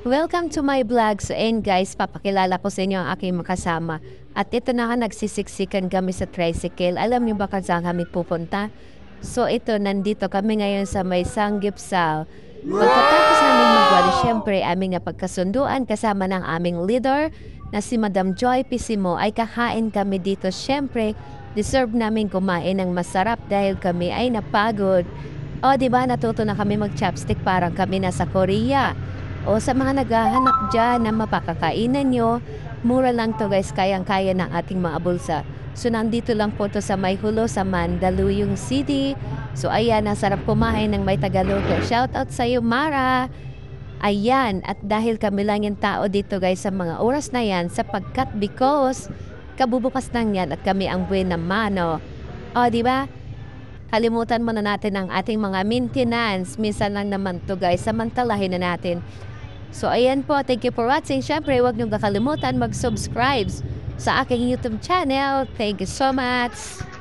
Welcome to my vlog. So, and guys, papakilala ko sa inyo ang aking makasama. At ito na nga, nagsisiksikan kami sa tricycle. Alam niyo ba kung saan kami pupunta? So, ito, nandito kami ngayon sa may Sanggipsal. Pagkatapos namin magwali, syempre, aming napagkasunduan kasama ng aming leader na si Madam Joy Pisimo ay kakain kami dito. Syempre, deserve namin kumain ng masarap dahil kami ay napagod. O, di ba, natuto na kami mag-chopstick parang kami nasa Korea. O sa mga naghahanap dyan na mapakakainan nyo, mura lang to guys, kayang-kaya ng ating mga bulsa. So nandito lang po to sa Mayhulo sa Mandaluyong City. So ayan, nasarap kumain ng may Tagaloto. Shout out sa iyo, Mara! Ayan, at dahil kami lang yung tao dito guys sa mga oras na yan, sapagkat because kabubukas lang yan at kami ang buwan ng mano. O, di ba? Kalimutan muna natin ang ating mga maintenance. Minsan lang naman to guys, samantalahin na natin. So ayan po, thank you for watching. Syempre, huwag niyong kakalimutan mag-subscribe sa aking YouTube channel. Thank you so much.